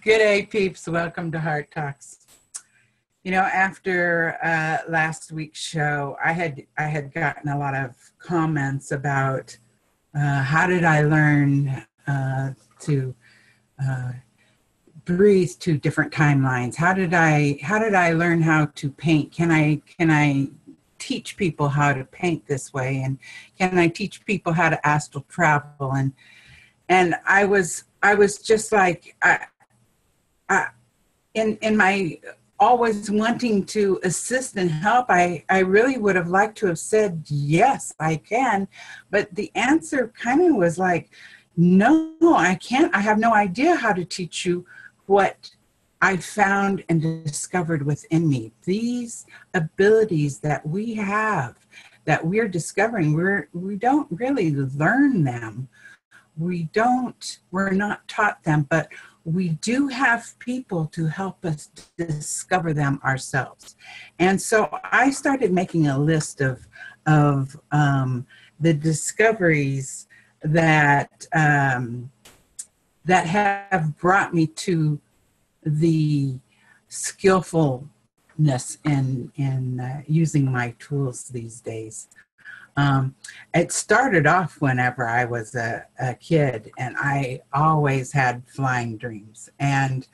Good day, peeps. Welcome to Heart Talks. You know, after last week's show, I had gotten a lot of comments about how did I learn to breathe to different timelines. How did I learn how to paint? Can I teach people how to paint this way? And can I teach people how to astral travel? And I was just like, in my always wanting to assist and help, I really would have liked to have said, yes, I can. But the answer kind of was like, no, I can't. I have no idea how to teach you what I found and discovered within me. These abilities that we have, that we're discovering, we don't really learn them. We're not taught them, but we do have people to help us discover them ourselves. And so I started making a list of the discoveries that have brought me to the skillfulness in using my tools these days. It started off whenever I was a kid, and I always had flying dreams. And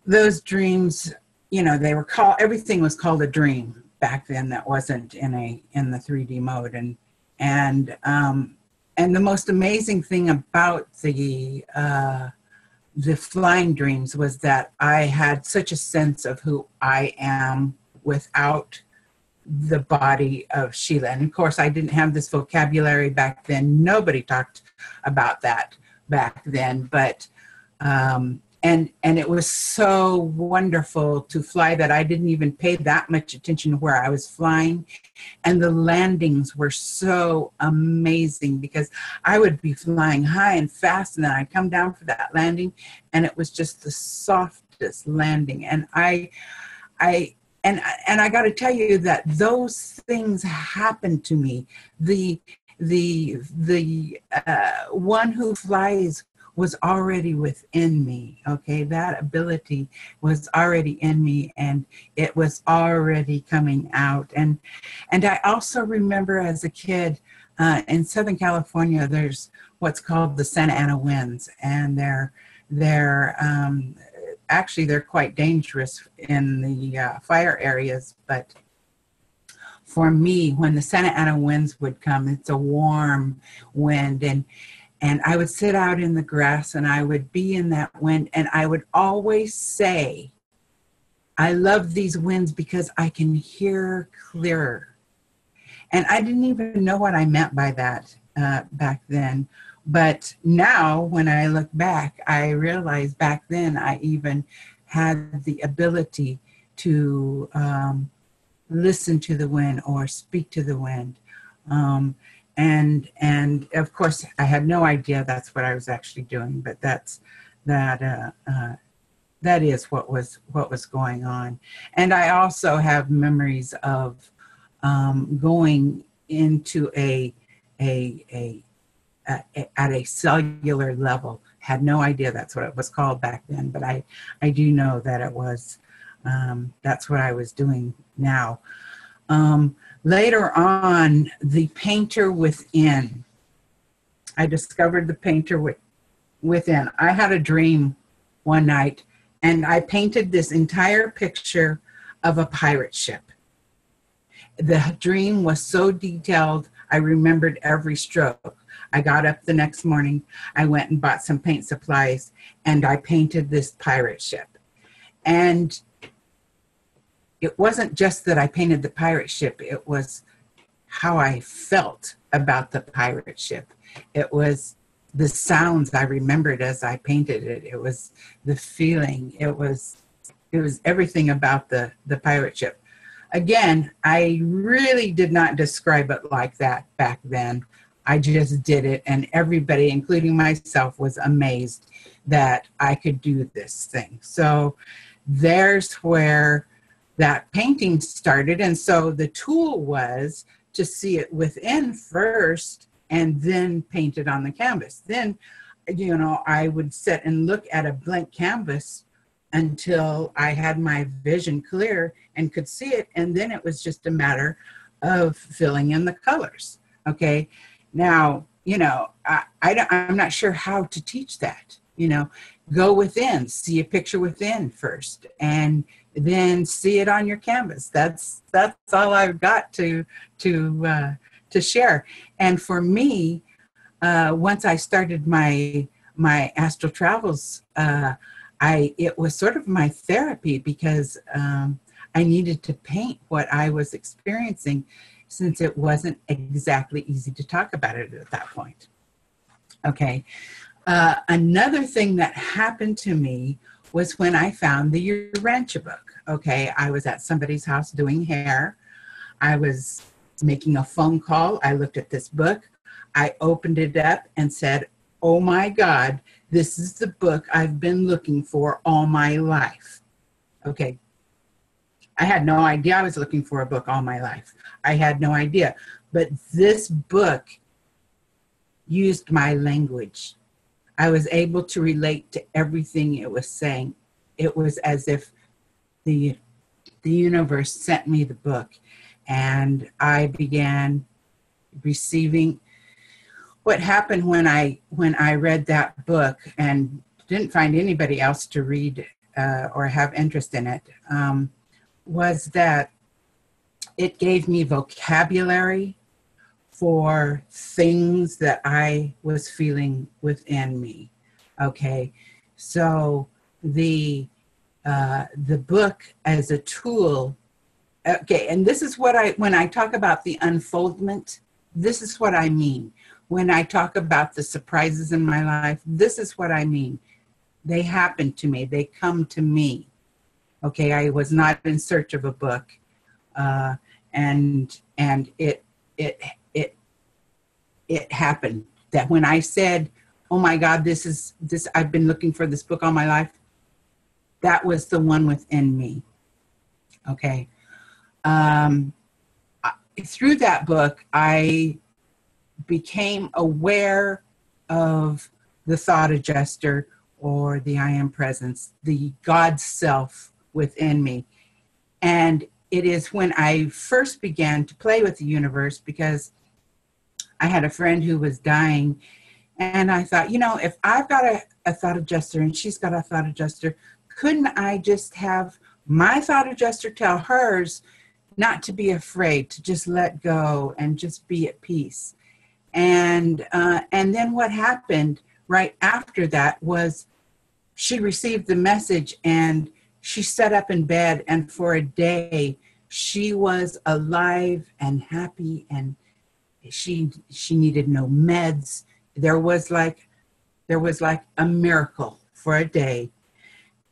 those dreams, you know, everything was called a dream back then that wasn't in the 3D mode. And the most amazing thing about the flying dreams was that I had such a sense of who I am without the body of Sheila. And of course, I didn't have this vocabulary back then. Nobody talked about that back then, but and it was so wonderful to fly that I didn't even pay that much attention to where I was flying. And the landings were so amazing because I would be flying high and fast, and then I'd come down for that landing, and it was just the softest landing. And I got to tell you that those things happened to me. The one who flies was already within me. Okay, that ability was already in me, and it was already coming out. And I also remember as a kid in Southern California, there's what's called the Santa Ana winds, and actually, they're quite dangerous in the fire areas, but for me, when the Santa Ana winds would come, it's a warm wind, and I would sit out in the grass, and I would be in that wind, and I would always say, I love these winds because I can hear clearer. And I didn't even know what I meant by that back then. But now, when I look back, I realize back then I even had the ability to listen to the wind or speak to the wind. And of course, I had no idea that's what I was actually doing, but that is what was going on. And I also have memories of going into at a cellular level. Had no idea that's what it was called back then, but I do know that it was, that's what I was doing now. Later on, the painter within, I discovered the painter within. I had a dream one night, and I painted this entire picture of a pirate ship. The dream was so detailed, I remembered every stroke. I got up the next morning, I went and bought some paint supplies, and I painted this pirate ship. And it wasn't just that I painted the pirate ship, it was how I felt about the pirate ship. It was the sounds I remembered as I painted it. It was the feeling. It was everything about the pirate ship. Again, I really did not describe it like that back then. I just did it, and everybody, including myself, was amazed that I could do this thing. So there's where that painting started. And so the tool was to see it within first and then paint it on the canvas. Then you know, I would sit and look at a blank canvas until I had my vision clear and could see it. And then it was just a matter of filling in the colors. Okay. Now, you know, I'm not sure how to teach that. You know, go within, see a picture within first, and then see it on your canvas. That's all I've got to share. And for me, once I started my astral travels, it was sort of my therapy, because I needed to paint what I was experiencing, since it wasn't exactly easy to talk about it at that point. Okay. Another thing that happened to me was when I found the Urantia book. Okay. I was at somebody's house doing hair. I was making a phone call. I looked at this book. I opened it up and said, oh my God, this is the book I've been looking for all my life. Okay. I had no idea I was looking for a book all my life. I had no idea. But this book used my language. I was able to relate to everything it was saying. It was as if the universe sent me the book, and I began receiving. What happened when I read that book and didn't find anybody else to read or have interest in it, was that it gave me vocabulary for things that I was feeling within me. Okay, so the book as a tool. Okay, and this is what when I talk about the unfoldment, this is what I mean. When I talk about the surprises in my life, this is what I mean. They happen to me. They come to me. Okay, I was not in search of a book, and it happened that when I said, "Oh my God, this I've been looking for this book all my life," that was the one within me. Okay, through that book, I became aware of the thought adjuster, or the I am presence, the God self within me. And it is when I first began to play with the universe, because I had a friend who was dying, and I thought, you know, if I've got a thought adjuster and she's got a thought adjuster, couldn't I just have my thought adjuster tell hers not to be afraid, to just let go and just be at peace? And then what happened right after that was she received the message, and she sat up in bed, and for a day she was alive and happy, and she needed no meds. There was like a miracle for a day,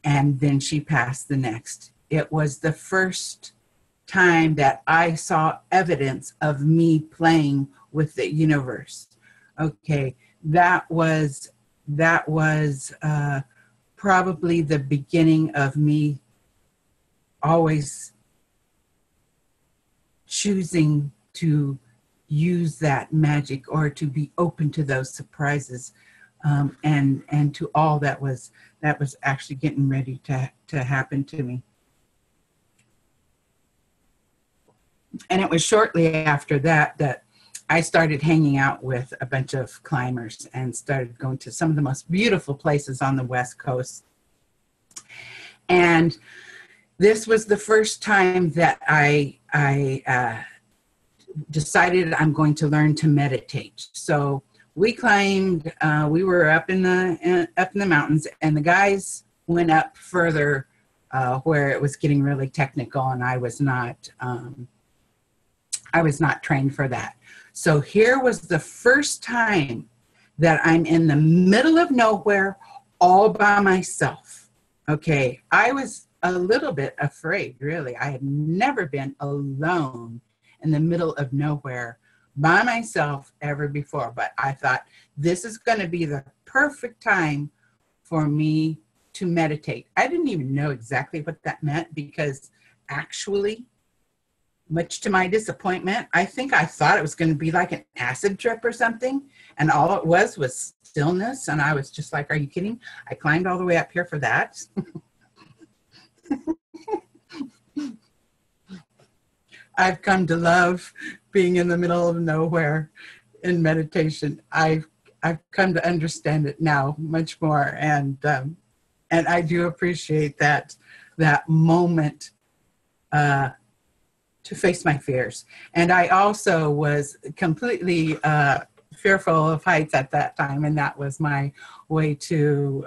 and then she passed the next. It was the first time that I saw evidence of me playing with the universe. Okay, that was probably the beginning of me always choosing to use that magic, or to be open to those surprises, and to all that was actually getting ready to happen to me. And it was shortly after that I started hanging out with a bunch of climbers and started going to some of the most beautiful places on the West Coast. And this was the first time that I decided I'm going to learn to meditate. So we climbed. We were up in the mountains, and the guys went up further where it was getting really technical, and I was not trained for that. So here was the first time that I'm in the middle of nowhere all by myself. Okay, I was a little bit afraid, really. I had never been alone in the middle of nowhere by myself ever before, but I thought this is going to be the perfect time for me to meditate. I didn't even know exactly what that meant, because actually much to my disappointment, I think I thought it was going to be like an acid trip or something. And all it was stillness. And I was just like, are you kidding? I climbed all the way up here for that. I've come to love being in the middle of nowhere in meditation. I've come to understand it now much more. And I do appreciate that moment to face my fears. And I also was completely fearful of heights at that time, and that was my way to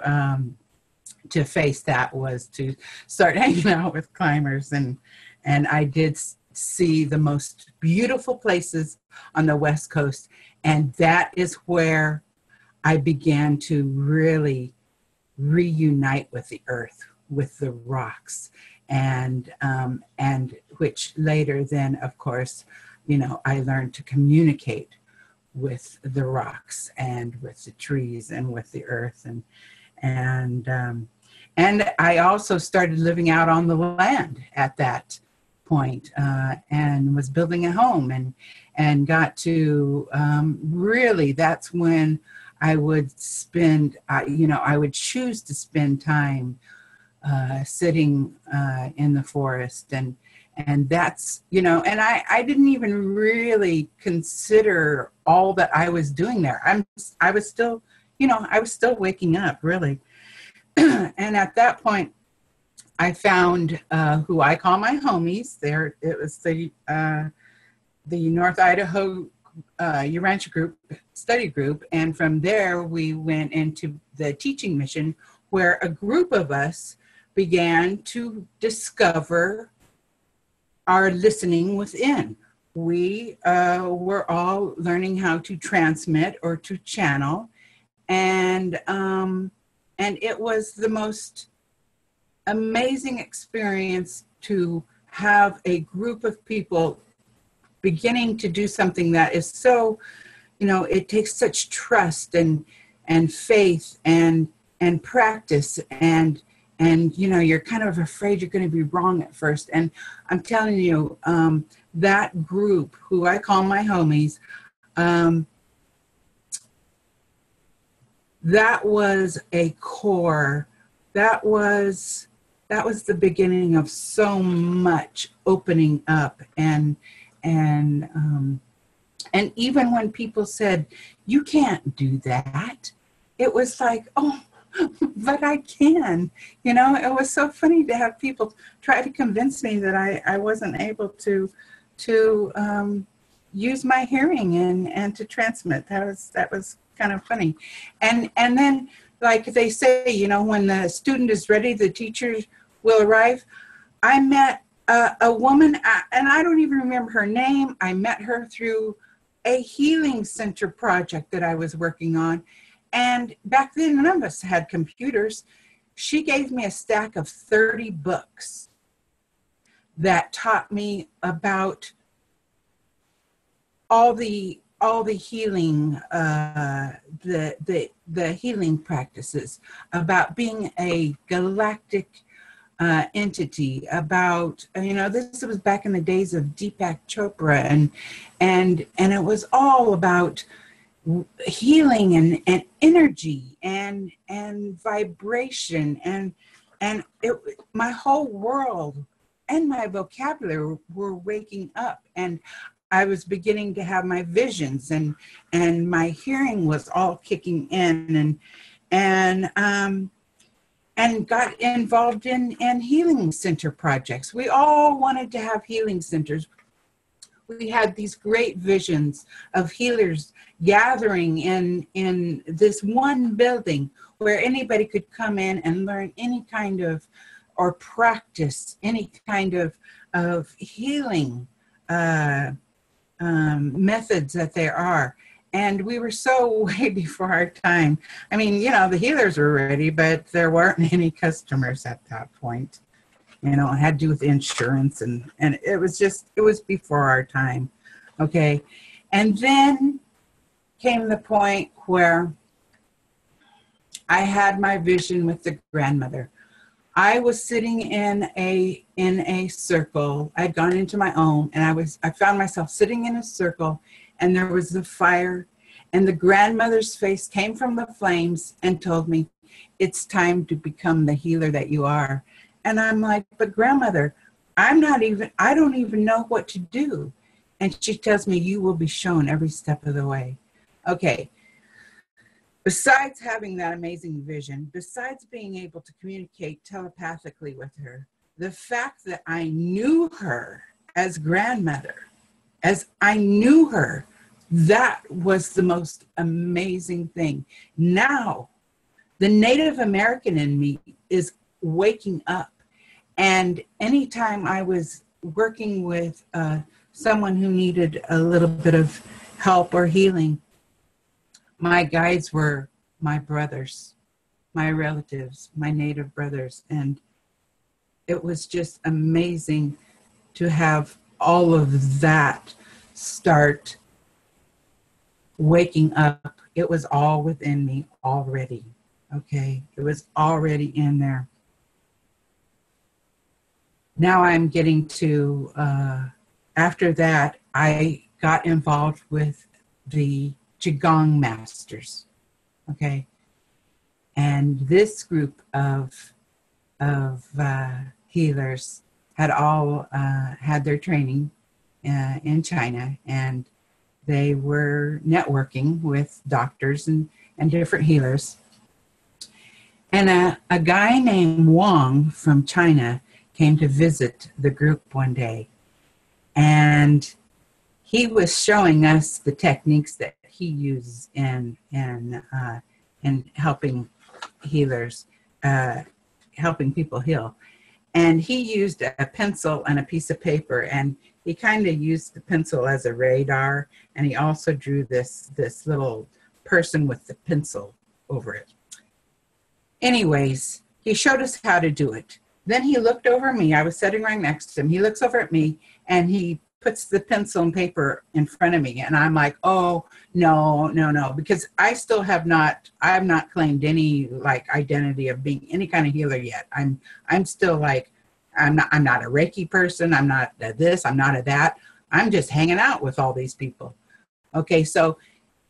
face that, was to start hanging out with climbers. And I did see the most beautiful places on the West Coast, and that is where I began to really reunite with the earth, with the rocks. And which later then, of course, I learned to communicate with the rocks and with the trees and with the earth. And I also started living out on the land at that point, and was building a home, and got to really, that's when I would spend, I would choose to spend time sitting in the forest, and that's, and I didn't even really consider all that I was doing there. I was still, I was still waking up, really. And at that point, I found who I call my homies. There, it was the North Idaho Urantia group, study group, and from there we went into the teaching mission, where a group of us began to discover our listening within. We were all learning how to transmit or to channel, and it was the most amazing experience to have a group of people beginning to do something that is so, it takes such trust and faith and practice, and you're kind of afraid you're going to be wrong at first. And I'm telling you, that group, who I call my homies, that was a core. That was the beginning of so much opening up, and even when people said, you can't do that, it was like, oh, but I can. It was so funny to have people try to convince me that I wasn't able to use my hearing and to transmit. That was kind of funny. And then, like they say, when the student is ready, the teacher will arrive. I met a woman, and I don't even remember her name. I met her through a healing center project that I was working on. And back then, none of us had computers. She gave me a stack of 30 books that taught me about all the healing, the healing practices, about being a galactic entity, about, this was back in the days of Deepak Chopra, and it was all about healing and energy and vibration, and my whole world and my vocabulary were waking up, and I was beginning to have my visions, and my hearing was all kicking in, and got involved in healing center projects. We all wanted to have healing centers. We had these great visions of healers gathering in this one building where anybody could come in and learn any kind of, or practice any kind of healing methods that there are. And we were so way before our time. I mean, the healers were ready, but there weren't any customers at that point. It had to do with insurance, and it was before our time. Okay. And then came the point where I had my vision with the grandmother. I was sitting in a circle. I'd gone into my own, and I found myself sitting in a circle, and there was a fire, and the grandmother's face came from the flames and told me, it's time to become the healer that you are. And I'm like, but grandmother, I don't even know what to do. And she tells me, you will be shown every step of the way. Okay. Besides having that amazing vision, besides being able to communicate telepathically with her, the fact that I knew her as grandmother, as I knew her, that was the most amazing thing. Now, the Native American in me is waking up. And anytime I was working with someone who needed a little bit of help or healing, my guides were my brothers, my relatives, my Native brothers. And it was just amazing to have all of that start waking up. It was all within me already. Okay, it was already in there. Now I'm getting to, after that, I got involved with the Qigong masters, okay? And this group of healers had all had their training in China, and they were networking with doctors and different healers. And a guy named Wang from China came to visit the group one day. And he was showing us the techniques that he uses in helping healers, helping people heal. And he used a pencil and a piece of paper, and he kind of used the pencil as a radar, and he also drew this little person with the pencil over it. Anyways, he showed us how to do it. Then he looked over me. I was sitting right next to him. He looks over at me, and he puts the pencil and paper in front of me. And I'm like, oh, no, because I have not claimed any like identity of being any kind of healer yet. I'm still like, I'm not a Reiki person. I'm not a this, I'm not a that. I'm just hanging out with all these people. Okay, so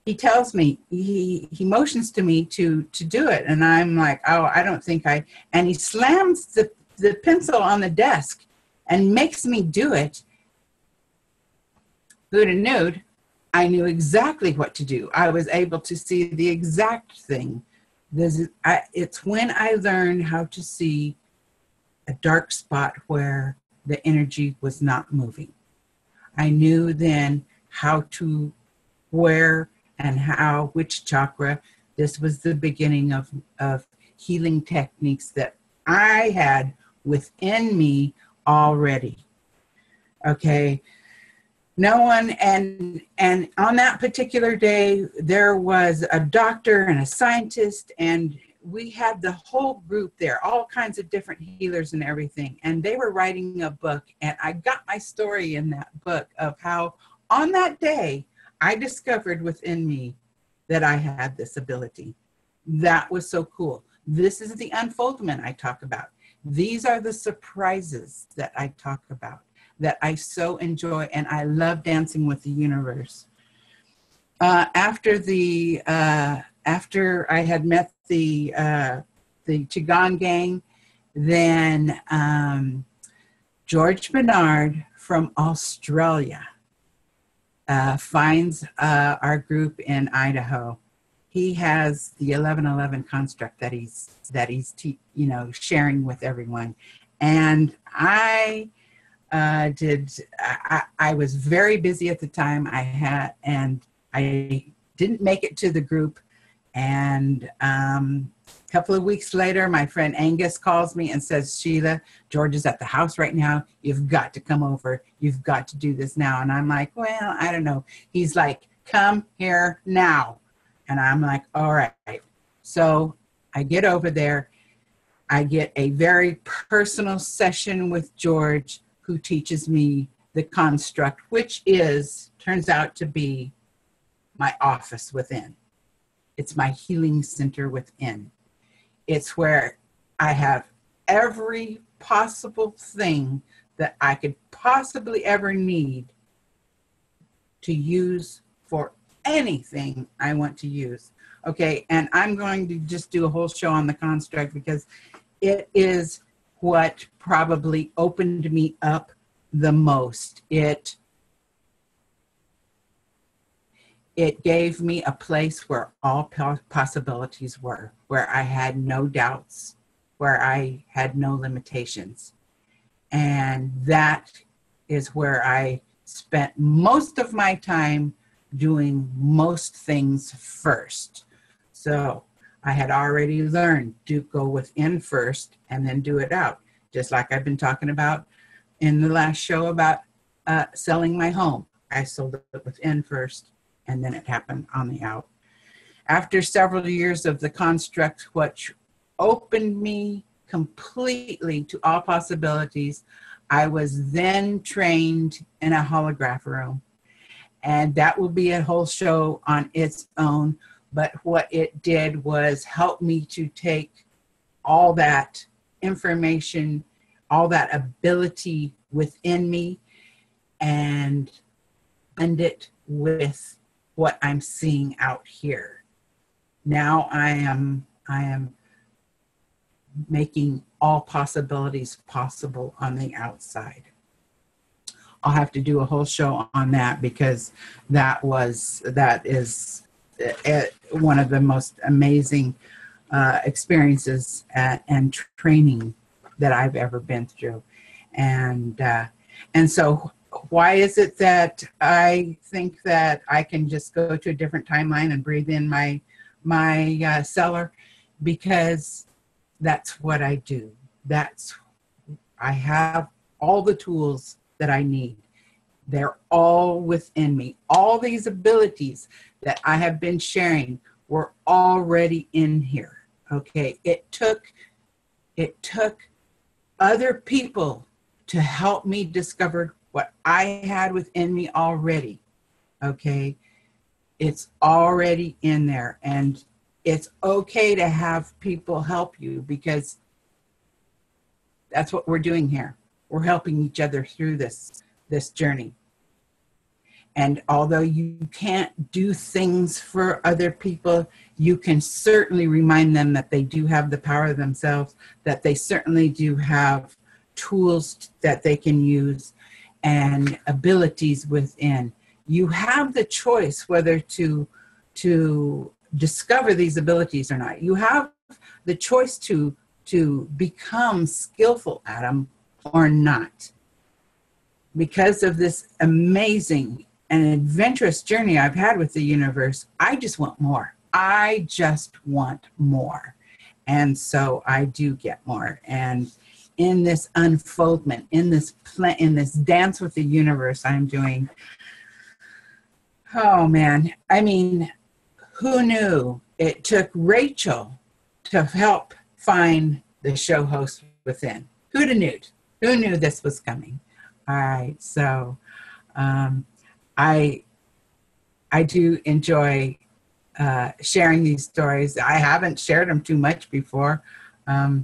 he tells me, he motions to me to do it. And I'm like, oh, I don't think and he slams the pencil on the desk and makes me do it. Who'd have known? I knew exactly what to do. I was able to see the exact thing. It's when I learned how to see a dark spot where the energy was not moving. I knew then how to, where and how, which chakra. This was the beginning of healing techniques that I had within me already. Okay. No one, and on that particular day, there was a doctor and a scientist, and we had the whole group there, all kinds of different healers and everything. And they were writing a book, and I got my story in that book of how on that day, I discovered within me that I had this ability. That was so cool. This is the unfoldment I talk about. These are the surprises that I talk about, that I so enjoy, and I love dancing with the universe. After I had met the Qigong gang, then George Bernard from Australia finds our group in Idaho. He has the 1111 construct that he's sharing with everyone, and I was very busy at the time. I didn't make it to the group. And a couple of weeks later, my friend Angus calls me and says, Sheila, George is at the house right now. You've got to come over. You've got to do this now. And I'm like, well, I don't know. He's like, come here now. And I'm like, all right. So I get over there. I get a very personal session with George, who teaches me the construct, which turns out to be my office within. It's my healing center within. It's where I have every possible thing that I could possibly ever need to use for anything I want to use. Okay, and I'm going to just do a whole show on the construct because it is what probably opened me up the most. It gave me a place where all possibilities were, where I had no doubts, where I had no limitations. And that is where I spent most of my time doing most things first. So I had already learned to go within first and then do it out. Just like I've been talking about in the last show about selling my home. I sold it within first, and then it happened on the out. After several years of the construct, which opened me completely to all possibilities, I was then trained in a holograph room. And that will be a whole show on its own. But what it did was help me to take all that information, all that ability within me, and blend it with what I'm seeing out here. Now I am making all possibilities possible on the outside. I'll have to do a whole show on that because that is one of the most amazing experiences and training that I've ever been through. And so why is it that I think that I can just go to a different timeline and breathe in my cellar? Because that's what I do. I have all the tools that I need. They're all within me. All these abilities that I have been sharing were already in here. Okay, it took other people to help me discover what I had within me already. Okay, it's already in there, and it's okay to have people help you because that's what we're doing here. We're helping each other through this journey. And although you can't do things for other people, you can certainly remind them that they do have the power themselves, that they certainly do have tools that they can use and abilities within. You have the choice whether to discover these abilities or not. You have the choice to become skillful at them or not. Because of this amazing and adventurous journey I've had with the universe, I just want more. I just want more. And so I do get more. And in this unfoldment, in this dance with the universe I'm doing, oh man, I mean, who knew it took Rachel to help find the show host within? Who'd have knew? Who knew this was coming? All right, so I do enjoy sharing these stories. I haven't shared them too much before, but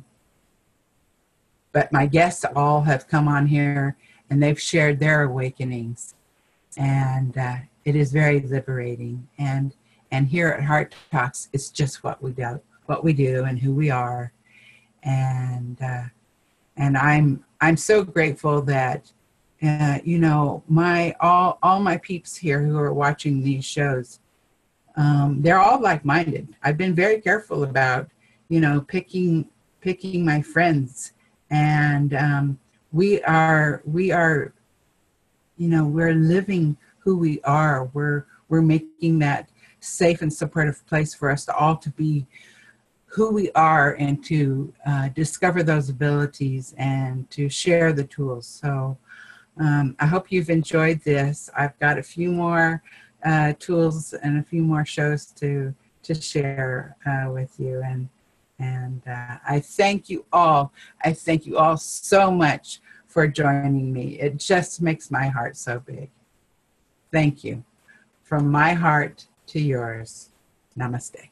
my guests all have come on here and they've shared their awakenings, and it is very liberating. And here at Heart Talks, it's just what we do, and who we are, and I'm so grateful that. All my peeps here who are watching these shows, they're all like-minded. I've been very careful about, picking my friends, and we are, we're living who we are. We're making that safe and supportive place for us to all to be who we are and to discover those abilities and to share the tools. So. I hope you've enjoyed this. I've got a few more tools and a few more shows to share with you. And I thank you all. I thank you all so much for joining me. It just makes my heart so big. Thank you. From my heart to yours. Namaste.